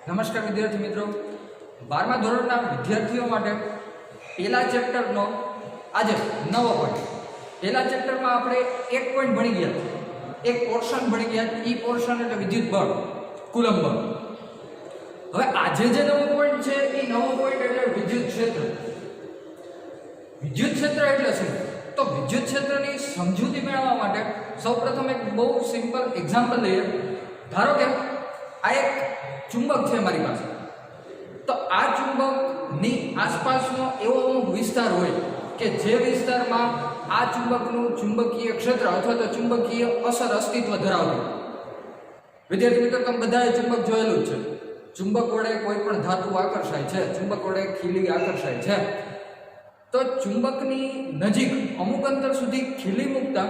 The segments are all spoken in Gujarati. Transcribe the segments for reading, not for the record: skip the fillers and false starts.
નમસ્કાર વિદ્યાર્થી મિત્રો, 12મા ધોરણના વિદ્યાર્થીઓ માટે પહેલા ચેપ્ટરનો આજે નવો પોઈન્ટ. પહેલા ચેપ્ટરમાં આપણે એક પોઈન્ટ ભણી ગયા, એક પોર્શન ભણી ગયા. એ પોર્શન એટલે વિદ્યુત બળ, કુલમ બળ. હવે આજે જે નવો પોઈન્ટ છે એ નવો પોઈન્ટ એટલે વિદ્યુત ક્ષેત્ર. વિદ્યુત ક્ષેત્ર એટલે શું? તો વિદ્યુત ક્ષેત્રની સમજૂતી મેળવવા માટે સૌપ્રથમ એક બહુ સિમ્પલ એક્ઝામ્પલ લઈએ. ધારો કે આ એક ચુંબક છે મારી પાસે, તો આ ચુંબકની આસપાસનો એવો અમુક વિસ્તાર હોય કે જે વિસ્તારમાં આ ચુંબકનું ચુંબકીય ક્ષેત્ર અથવા તો ચુંબકીય અસર અસ્તિત્વ ધરાવતી. વિદ્યાર્થી મિત્રો, તમે બધાએ ચુંબક જોયેલું જ છે. ચુંબક વડે કોઈ પણ ધાતુ આકર્ષાય છે, ચુંબક વડે ખીલી આકર્ષાય છે. તો ચુંબકની નજીક અમુક અંતર સુધી ખીલી મૂકતા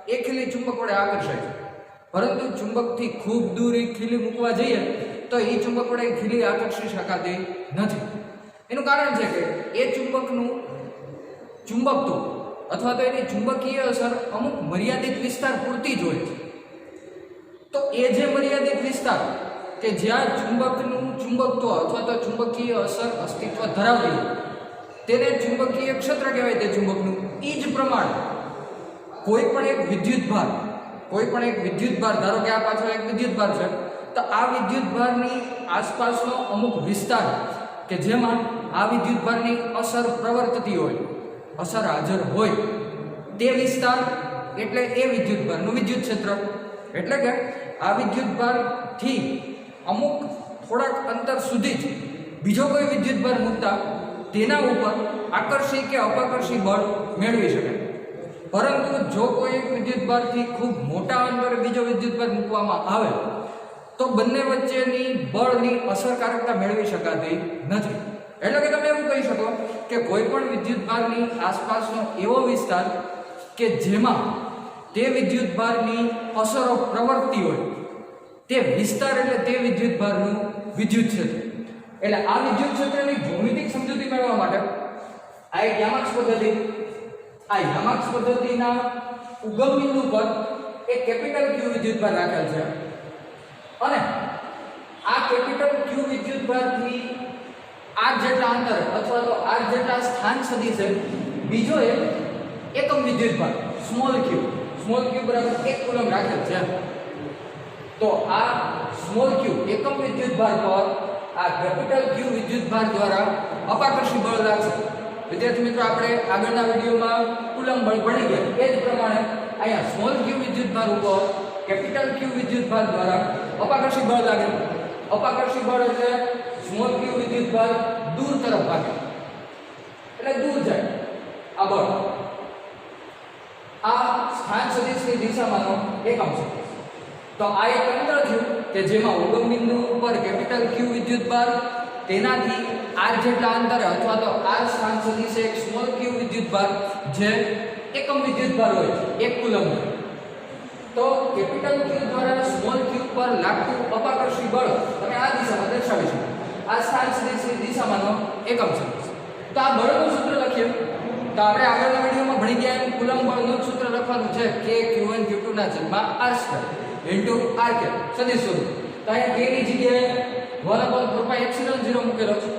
એ ખીલી ચુંબક વડે આકર્ષાય છે. પરંતુ ચુંબકથી ખૂબ દૂર એ ખીલી મૂકવા જઈએ તો એ ચુંબક વડે ખીલી આકર્ષી શકાતી નથી. એનું કારણ છે કે એ ચુંબકનું ચુંબકત્વ અથવા તો એની ચુંબકીય અસર અમુક મર્યાદિત વિસ્તાર પૂરતી જ હોય છે. તો એ જે મર્યાદિત વિસ્તાર કે જ્યાં ચુંબકનું ચુંબકત્વ અથવા તો ચુંબકીય અસર અસ્તિત્વ ધરાવતી હોય તેને ચુંબકીય ક્ષેત્ર કહેવાય. તે ચુંબકનું એ જ પ્રમાણે કોઈ પણ એક વિદ્યુત ભાર, ધારો કે આ પાછળ એક વિદ્યુત ભાર છે, તો આ વિદ્યુત ભારની આસપાસનો અમુક વિસ્તાર કે જેમાં આ વિદ્યુત ભારની અસર પ્રવર્તતી હોય, અસર હાજર હોય, તે વિસ્તાર એટલે એ વિદ્યુત ભારનું વિદ્યુત ક્ષેત્ર. એટલે કે આ વિદ્યુત ભારથી અમુક થોડાક અંતર સુધી જ બીજો કોઈ વિદ્યુત ભાર મૂકતા તેના ઉપર આકર્ષી કે અપાકર્ષી બળ મેળવી શકાય. પરંતુ જો કોઈ એક વિદ્યુત ભારથી ખૂબ મોટા અંતરે બીજો વિદ્યુત ભાર મૂકવામાં આવે તો બંને વચ્ચેની બળની અસરકારકતા મેળવી શકાતી નથી. એટલે કે તમે એવું કહી શકો કે કોઈ પણ વિદ્યુત ભારની આસપાસનો એવો વિસ્તાર કે જેમાં તે વિદ્યુત ભારની અસરો પ્રવર્તતી હોય તે વિસ્તાર એટલે તે વિદ્યુત ભારનું વિદ્યુત ક્ષેત્ર. એટલે આ વિદ્યુત ક્ષેત્રની ભૌમિતિક સમજૂતી મેળવવા માટે આ એક યામાક્સ પદ્ધતિ, આ યામાક્સ પદ્ધતિના ઉગમ બિંદુ પર એક કેપિટલ ક્યુ વિદ્યુત ભાર રાખેલ છે અને આ કેપિટલ ક્યુ વિદ્યુત ભારથી r જેટલા અંતર અથવા તો r જેટલા સ્થાન સદિશે બીજો એક એકમ વિદ્યુત ભાર સ્મોલ ક્યુ બરાબર 1 કુલમ રાખેલ છે. તો આ સ્મોલ ક્યુ એકમ વિદ્યુત ભાર પર આ કેપિટલ ક્યુ વિદ્યુત ભાર દ્વારા અપાકર્ષી બળ લાગશે. વિદ્યાર્થી મિત્રો, આપણે આગળના વિડીયોમાં કુલમ બળ ભણી ગયા એ જ પ્રમાણે અહીંયા સ્મોલ ક્યુ વિદ્યુત ભાર ઉપર કેપિટલ ક્યુ વિદ્યુત ભાર દ્વારા અપાકર્ષી બળ લાગે. અપાકર્ષી બળ એટલે સ્મોલ ક્યુ વિદ્યુત ભાર દૂર તરફ ભાગે, એટલે દૂર જાય આ બળ. આ સ્થાન સદિશની દિશામાંનો એકમ છે. તો આ એક અંતર થયું કે જેમાં ઉગમ બિંદુ ઉપર કેપિટલ ક્યુ વિદ્યુત ભાર, તેનાથી r જેટલા અંતરે અથવા તો r સ્થાન સદિશે એક સ્મોલ ક્યુ વિદ્યુત ભાર જે એકમ વિદ્યુત ભાર હોય છે 1 કુલમ. તો કેપિટલ ક્યુ દ્વારા સ્મોલ ક્યુ પર લાગતું અપાકર્ષી બળ તમે આ દિશામાં દર્શાવી શકો. આ સ્થાન સદિશની દિશામાંનો એકમ છે. તો આ બળનું સૂત્ર લખીએ તો આપણે આગળના વિડીયોમાં ભણી ગયા એમ કુલમ બળનું સૂત્ર લખવાનું છે કે q1 q2 ના છેદમાં r² ઇન્ટુ r કે સદિશ સ્વરૂપ. તો અહીંયા k ની જગ્યાએ 1/4πε0 મૂકેલો છે.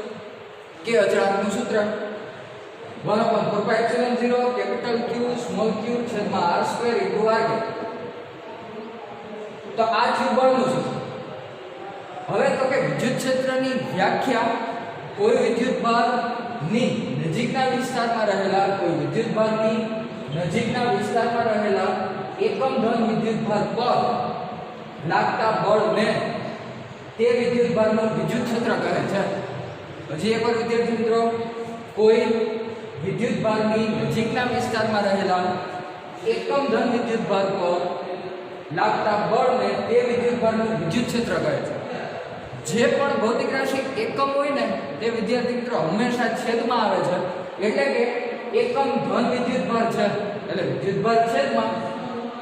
કે અચળાંકનું સૂત્ર 1/4πε0 કેપિટલ Q સ્મોલ q છેદમાં r² ઇન્ટુ r કે. તો આ થયું બળનું સૂત્ર. હવે તો કે વિદ્યુત ક્ષેત્રની વ્યાખ્યા કોઈ વિદ્યુત ભારની નજીકના વિસ્તારમાં રહેલા એકમ ધન વિદ્યુત ભાર પર લાગતા બળને તે વિદ્યુત ભારનું વિદ્યુત ક્ષેત્ર કહે છે. હજી એકવાર વિદ્યાર્થી મિત્રો, કોઈ વિદ્યુત ભારની નજીકના વિસ્તારમાં રહેલા એકમ ધન વિદ્યુત ભાર પર લાગતા બળને તે વિદ્યુત ભારનું વિદ્યુત ક્ષેત્ર કહે છે. જે પણ ભૌતિક રાશિ એકમ હોય ને તે વિદ્યાર્થી મિત્રો હંમેશા છેદમાં આવે છે. એટલે કે એકમ ધન વિદ્યુત ભાર છે એટલે વિદ્યુત ભાર છેદમાં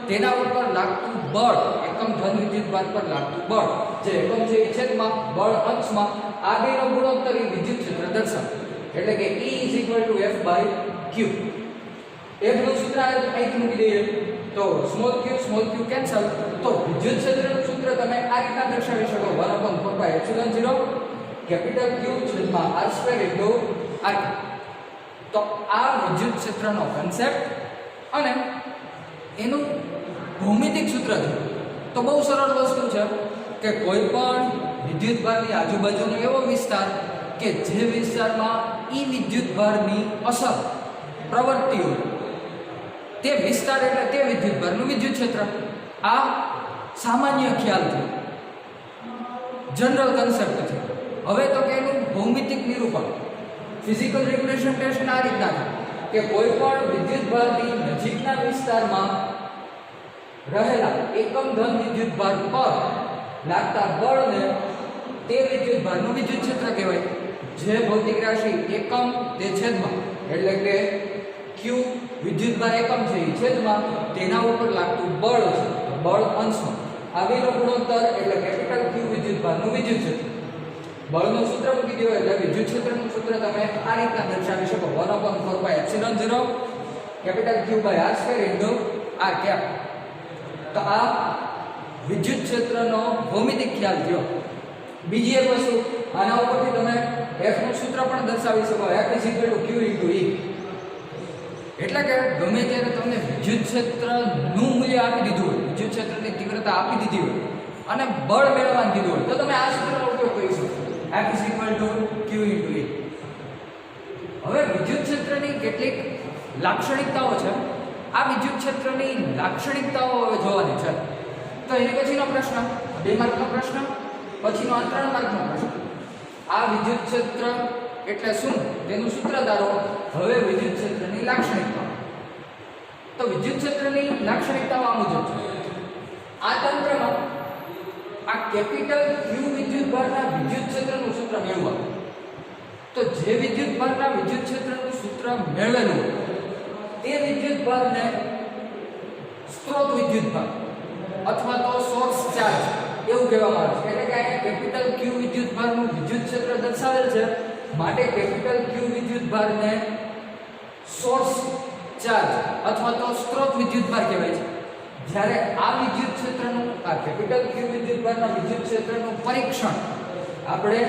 તેના ઉપર લાગતું બળ, એકમ ધન વિદ્યુત ભાર પર લાગતું બળ જે એકમ છે એ છેદમાં બળ અંશમાં આ બેનો ગુણોત્તર એ વિદ્યુત ક્ષેત્ર દર્શાવે. એટલે કે E F/Q. F નું સૂત્ર અહીંથી મૂકી દઈએ તો સ્મોલ q કેન્સલ, તો વિદ્યુત ક્ષેત્રનું સૂત્ર તમે આ રીતના દર્શાવી શકો 1/4π0 કેપિટલ Q છેદમાં r² r. તો આ વિદ્યુત ક્ષેત્રનો કન્સેપ્ટ અને એનું ભૌમિતિક સૂત્ર છે. તો બહુ સરળ વસ્તુ છે કે કોઈ પણ વિદ્યુત ભારની આજુબાજુનો એવો વિસ્તાર કે જે વિસ્તારમાં ઈ વિદ્યુત ભારની અસર પ્રવર્તતી હોય તે વિસ્તાર એટલે તે વિદ્યુત ભારનું વિદ્યુત ક્ષેત્ર. આ સામાન્ય ખ્યાલ છે, જનરલ કન્સેપ્ટ છે. હવે તો કે એનું ભૌમિતિક નિરૂપણ ફિઝિકલ રિપ્રેઝન્ટેશન આ રીતના છે કે કોઈ પણ વિદ્યુત ભારની નજીકના વિસ્તારમાં રહેલા એકમ ધન વિદ્યુત ભાર પર લાગતા બળને તે વિદ્યુત ભારનું વિદ્યુત ક્ષેત્ર કહેવાય. જે ભૌતિક રાશિ એકમ તે છેદમાં એટલે કે Q વિદ્યુત ભાર એકમ છે એ છેદમાં તેના ઉપર લાગતું બળ છે, બળ અંશમાં આવેલો ગુણોત્તર એટલે કેપિટલ Q વિદ્યુત ભારનું વિદ્યુત ક્ષેત્ર. બળનું સૂત્ર મૂકી દો એટલે વિદ્યુત ક્ષેત્રનું સૂત્ર તમે આ રીતના દર્શાવી શકો 1/4π0 કેપિટલ Q/r² r કેપ. તો આ વિદ્યુત ક્ષેત્રનો ભૌમિતિક ખ્યાલ થયો. બીજી એક વસ્તુ આના ઉપરથી તમે F નું સૂત્ર પણ દર્શાવી શકો F = Q × E. એટલે કે ગમે ત્યારે તમને વિદ્યુત ક્ષેત્રનું મૂલ્ય આપી દીધું હોય, વિદ્યુત ક્ષેત્રની તીવ્રતા આપી દીધી હોય અને બળ મેળવવાનું કીધું હોય તો તમે આ સૂત્રનો ઉપયોગ કરી શકો F = Q × E. હવે વિદ્યુત ક્ષેત્રની કેટલીક લાક્ષણિકતાઓ છે. આ વિદ્યુત ક્ષેત્રની લાક્ષણિકતાઓ હવે જોવાની છે. તો એની પછીનો પ્રશ્ન 2 માર્કનો પ્રશ્ન, પછીનો 3 માર્કનો પ્રશ્ન. આ વિદ્યુત ક્ષેત્ર એટલે શું તેનું સૂત્ર ધારો. હવે વિદ્યુત ક્ષેત્રની લાક્ષણિકતાઓ. તો વિદ્યુત ક્ષેત્રની લાક્ષણિકતાઓ આ મુજબ છે. આ તંત્રમાં આ કેપિટલ Q વિદ્યુત ભારના વિદ્યુત ક્ષેત્રનું સૂત્ર મેળવવા. તો જે વિદ્યુત ભારના વિદ્યુત ક્ષેત્રનું સૂત્ર મેળવેલું તે વિદ્યુત ભારને સ્ત્રોત વિદ્યુત ભાર અથવા તો સોર્સ ચાર્જ એવું કહેવામાં આવે છે. એટલે કે આ કેપિટલ Q વિદ્યુત ભારનું વિદ્યુત ક્ષેત્ર દર્શાવેલ છે માટે કેપિટલ Q વિદ્યુત ભારને સોર્સ ચાર્જ અથવા તો સ્ત્રોત વિદ્યુત ભાર કહેવાય છે. જ્યારે આ વિદ્યુત ક્ષેત્રનું આ કેપિટલ Q વિદ્યુત ભારના વિદ્યુત ક્ષેત્રનું પરીક્ષણ આપણે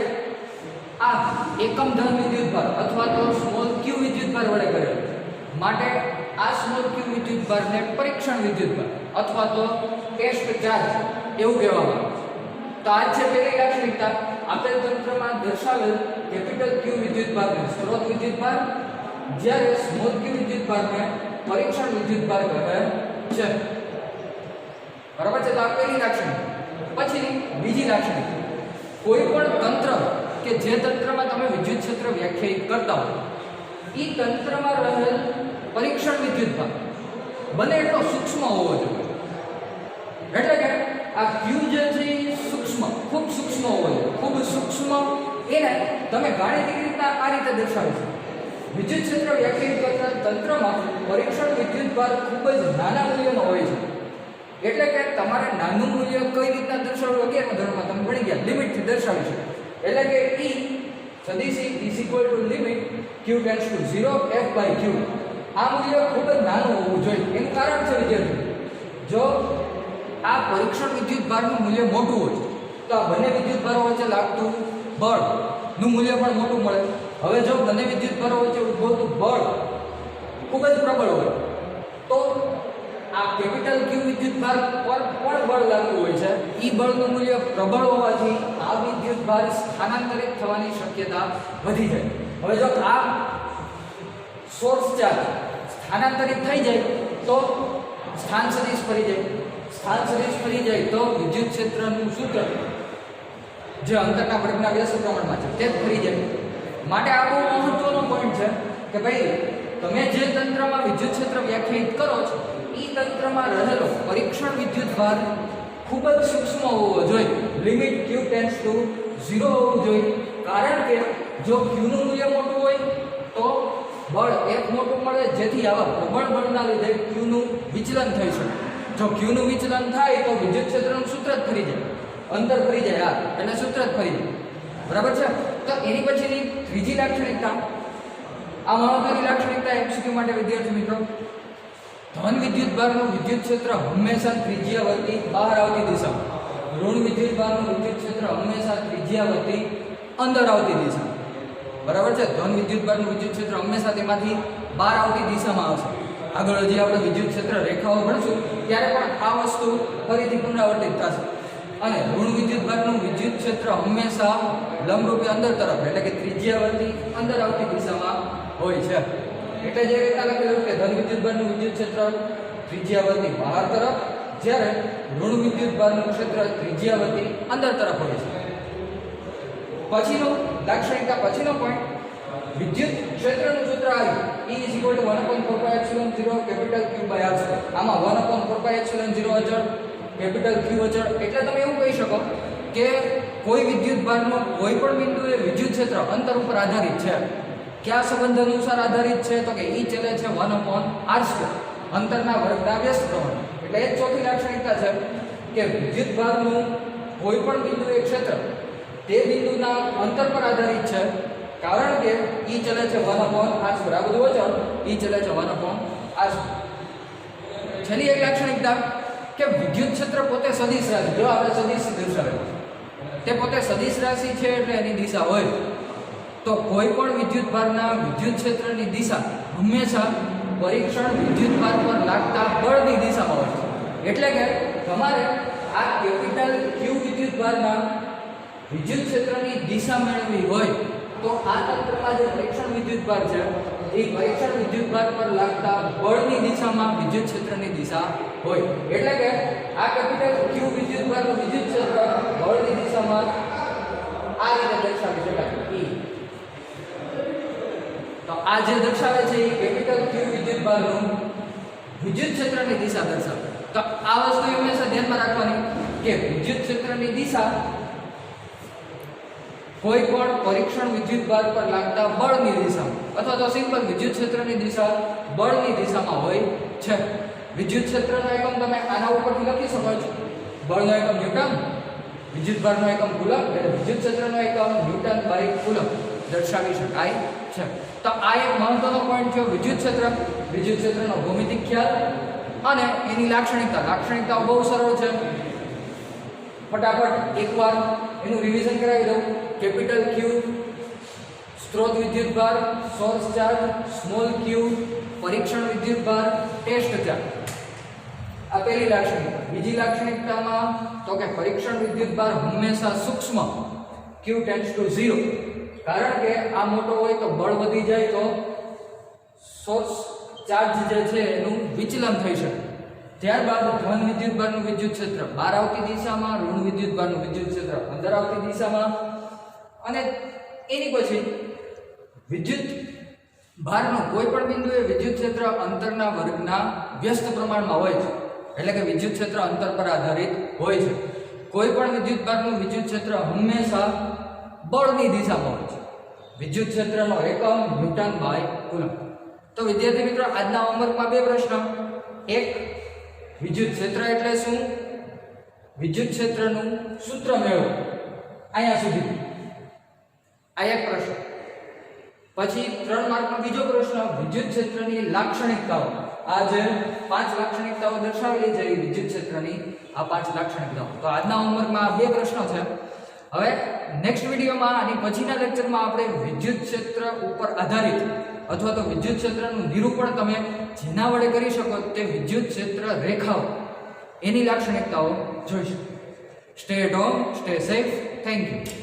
આ એકમ ધન વિદ્યુત ભાર અથવા તો સ્મોલ q વિદ્યુત ભાર વડે કરેલ માટે આ સ્મોલ q વિદ્યુત ભારને પરીક્ષણ વિદ્યુત ભાર અથવા તો ટેસ્ટ ચાર્જ એવું કહેવામાં આવે છે. તો આ છે પહેલી લાક્ષણિકતા. આપેલ તંત્રમાં દર્શાવેલ કેપિટલ Q વિદ્યુત ભારને સ્ત્રોત વિદ્યુત ભાર જ્યારે સ્મોલ q વિદ્યુત ભારને પરીક્ષણ વિદ્યુત ભાર કહે છે. બરાબર છે. તો આ પહેલી લાક્ષણિકતા. પછીની બીજી લાક્ષણિકતા, કોઈ પણ તંત્ર કે જે તંત્રમાં તમે વિદ્યુત ક્ષેત્ર વ્યાખ્યાયિત કરતા હો એ તંત્રમાં રહેલ પરીક્ષણ વિદ્યુત ભાર બને એટલો સૂક્ષ્મ હોવો જોઈએ. એટલે કે આ Q જે છે એ સૂક્ષ્મ, ખૂબ સૂક્ષ્મ હોવો જોઈએ. ખૂબ સૂક્ષ્મ એને તમે ગાણિતિક રીતના આ રીતે દર્શાવી શકો. વિદ્યુત ક્ષેત્ર વ્યાખ્યાયિત કરતા તંત્રમાં પરીક્ષણ વિદ્યુત ભાર ખૂબ જ નાના મૂલ્યનો હોય છે. એટલે કે તમારે નાનું મૂલ્ય કઈ રીતના દર્શાવવું 11મા ધોરણમાં તમે ભણી ગયા, લિમિટથી દર્શાવી શકો. એટલે કે E સદિશ E લિમિટ Q → 0 F/Q. આ મૂલ્ય ખૂબ જ નાનું હોવું જોઈએ. એનું કારણ છે વિદ્યાર્થીઓ, જો આ પરીક્ષણ વિદ્યુત ભારનું મૂલ્ય મોટું હોય તો આ બંને વિદ્યુત ભારો વચ્ચે લાગતું બળનું મૂલ્ય પણ મોટું મળે. હવે જો બંને વિદ્યુત ભારો વચ્ચે ઉદ્ભવતું બળ ખૂબ જ પ્રબળ હોય તો આ કેપિટલ Q વિદ્યુત ભાર પર પણ બળ લાગતું હોય છે. એ બળનું મૂલ્ય પ્રબળ હોવાથી આ વિદ્યુત ભાર સ્થાનાંતરિત થવાની શક્યતા વધી જાય. હવે જો આ સોર્સ ચાર્જ સ્થાનાંતરિત થઈ જાય તો સ્થાન સદિશ ફરી જાય. સ્થાન સદિશ ફરી જાય તો વિદ્યુત ક્ષેત્રનું સૂત્ર જે અંતરના વર્ગના વ્યસ્ત પ્રમાણમાં છે તે ફરી જાય. માટે આ બહુ મહત્વનો પોઈન્ટ છે કે ભાઈ તમે જે તંત્રમાં વિદ્યુત ક્ષેત્ર વ્યાખ્યાયિત કરો છો એ તંત્રમાં રહેલો પરીક્ષણ વિદ્યુત ભાર ખૂબ જ સૂક્ષ્મ હોવો જોઈએ. લિમિટ Q → 0 હોવું જોઈએ. કારણ કે જો Q નું મૂલ્ય મોટું હોય તો બળ F મોટું મળે, જેથી આવા પ્રબળ બળના લીધે Q નું વિચલન થઈ શકે. જો Q નું વિચલન થાય તો વિદ્યુત ક્ષેત્રનું સૂત્ર જ ફરી જાય, અંદર ફરી જાય. એટલે સૂત્ર જ ફરી જાય. બરાબર છે. તો એની પછીની ત્રીજી લાક્ષણિકતા, આ મહત્વની લાક્ષણિકતા MCQ માટે વિદ્યાર્થી મિત્રો, ધન વિદ્યુત ભારનું વિદ્યુત ક્ષેત્ર હંમેશા ત્રિજ્યાવર્તી બહાર આવતી દિશામાં. ઋણ વિદ્યુતભારનું વિદ્યુત ક્ષેત્ર હંમેશા ત્રિજ્યાવર્તી અંદર આવતી દિશા, બરાબર છે. ધન વિદ્યુતભારનું વિદ્યુત ક્ષેત્ર હંમેશા તેમાંથી બહાર આવતી દિશામાં આવશે. આગળ હજી આપણે વિદ્યુત ક્ષેત્ર રેખાઓ ભણશું ત્યારે પણ આ વસ્તુ ફરીથી પુનરાવર્તિત થશે. અને ઋણ વિદ્યુતભારનું વિદ્યુત ક્ષેત્ર હંમેશા લંબરૂપે અંદર તરફ એટલે કે ત્રિજ્યાવર્તી અંદર આવતી દિશામાં હોય છે. એટલે જે રીતે લખેલું કે ધન વિદ્યુતભારનું વિદ્યુત ક્ષેત્ર ત્રિજ્યાવર્તી બહાર તરફ, જ્યારે ઋણ વિદ્યુતભારનું ક્ષેત્ર ત્રિજ્યાવર્તી અંદર તરફ હોય છે. પછીનો લાક્ષણિકતા, પછીનો પોઈન્ટ, વિદ્યુત ક્ષેત્રનું સૂત્ર આવ્યું E = 1/4πε0 કેપિટલ Q/r². આમાં 1/4πε0 અચળ, કેપિટલ Q અચળ. એટલે તમે એવું કહી શકો કે કોઈ વિદ્યુતભારનો કોઈ પણ બિંદુએ વિદ્યુત ક્ષેત્ર અંતર ઉપર આધારિત છે. કયા સંબંધ અનુસાર આધારિત છે? તો કે E ચલે છે 1/r², અંતરના વર્ગના વ્યસ્ત પ્રમાણે. એટલે એ ચોથી લાક્ષણિકતા છે કે વિદ્યુતભારનું કોઈ પણ બિંદુએ ક્ષેત્ર તે બિંદુના અંતર પર આધારિત છે, કારણ કે E ચલે છે 1/r². આ બધું અચળ, E ચલે છે 1/r². છેલ્લી એક લાક્ષણિકતા કે વિદ્યુત ક્ષેત્ર પોતે સદિશ રાશિ, જો આપણે સદિશ દર્શાવેલું તે પોતે સદિશ રાશિ છે એટલે એની દિશા હોય તો કોઈ પણ વિદ્યુતભારના વિદ્યુત ક્ષેત્રની દિશા હંમેશા પરીક્ષણ વિદ્યુતભાર પર લાગતા બળની દિશામાં હોય છે. એટલે કે તમારે આ કેપિટલ Q વિદ્યુતભારના વિદ્યુત ક્ષેત્રની દિશા મેળવવી હોય તો આ તંત્રમાં જે પરીક્ષણ વિદ્યુતભાર છે એ પરીક્ષણ વિદ્યુતભાર પર લાગતા બળની દિશામાં વિદ્યુત ક્ષેત્રની દિશા હોય. એટલે કે આ કેપિટલ Q વિદ્યુતભારનું વિદ્યુત ક્ષેત્ર બળની દિશામાં આ રીતે દર્શાવી શકાય. તો આ જે દર્શાવે છે એ કેપિટલ Q વિદ્યુતભારનું વિદ્યુત ક્ષેત્રની દિશા દર્શાવે. તો આ વસ્તુ હંમેશા ધ્યાનમાં રાખવાની કે વિદ્યુત ક્ષેત્રની દિશા કોઈ પણ પરીક્ષણ વિદ્યુતભાર પર લાગતા બળની દિશામાં અથવા તો સિમ્પલ વિદ્યુત ક્ષેત્રની દિશા બળની દિશામાં હોય છે. વિદ્યુત ક્ષેત્રનો એકમ તમે આના ઉપરથી લખી શકો છો. બળનો એકમ ન્યૂટન, વિદ્યુતભારનો એકમ કુલમ, એટલે વિદ્યુત ક્ષેત્રનો એકમ ન્યૂટન/કુલમ દર્શાવી શકાય છે. તો આ એક મહત્વનો પોઈન્ટ છે વિદ્યુત ક્ષેત્ર, વિદ્યુત ક્ષેત્રનો ભૌમિતિક ખ્યાલ અને એની લાક્ષણિકતા. લાક્ષણિકતાઓ બહુ સરળ છે, ફટાફટ એકવાર એનું રિવિઝન કરાવી દઉં. કેપિટલ Q સ્ત્રોત વિદ્યુતભાર, સોર્સ ચાર્જ, સ્મોલ q પરીક્ષણ વિદ્યુતભાર, ટેસ્ટ ચાર્જ. આ પહેલી લાક્ષણિકતા. બીજી લાક્ષણિકતામાં તો કે પરીક્ષણ વિદ્યુતભાર હંમેશા સૂક્ષ્મ Q → 0, કારણ કે આ મોટો હોય તો બળ વધી જાય તો સોર્સ ચાર્જ જે છે એનું વિચલન થઈ શકે. ત્યારબાદ ધન વિદ્યુતભારનું વિદ્યુત ક્ષેત્ર બહાર આવતી દિશામાં, ઋણ વિદ્યુતભારનું વિદ્યુત ક્ષેત્ર અંદર આવતી દિશામાં, અને એની પછી વિદ્યુત ભારનો કોઈ પણ બિંદુએ વિદ્યુત ક્ષેત્ર અંતરના વર્ગના વ્યસ્ત પ્રમાણમાં હોય છે. એટલે કે વિદ્યુત ક્ષેત્ર અંતર પર આધારિત હોય છે. કોઈ પણ વિદ્યુત ભારનું વિદ્યુત ક્ષેત્ર હંમેશા બળની દિશામાં હોય છે. વિદ્યુત ક્ષેત્રનો એકમ ન્યૂટન/કુલમ. તો વિદ્યાર્થી મિત્રો, આજના હોમવર્કમાં બે પ્રશ્ન. એક, વિદ્યુત ક્ષેત્ર એટલે શું? વિદ્યુત ક્ષેત્રનું સૂત્ર મેળવો. અહીંયા સુધી આ એક પ્રશ્ન. પછી 3 માર્કનો બીજો પ્રશ્ન, વિદ્યુત ક્ષેત્રની લાક્ષણિકતાઓ. આ જે 5 લાક્ષણિકતાઓ દર્શાવેલી છે એ વિદ્યુત ક્ષેત્રની આ 5 લાક્ષણિકતાઓ. તો આજના હોમવર્કમાં આ બે પ્રશ્નો છે. હવે નેક્સ્ટ વિડીયોમાં અને પછીના લેક્ચરમાં આપણે વિદ્યુત ક્ષેત્ર ઉપર આધારિત અથવા તો વિદ્યુત ક્ષેત્રનું નિરૂપણ તમે જેના વડે કરી શકો તે વિદ્યુત ક્ષેત્ર રેખાઓ એની લાક્ષણિકતાઓ જોઈશું. Stay at home, stay safe. Thank you.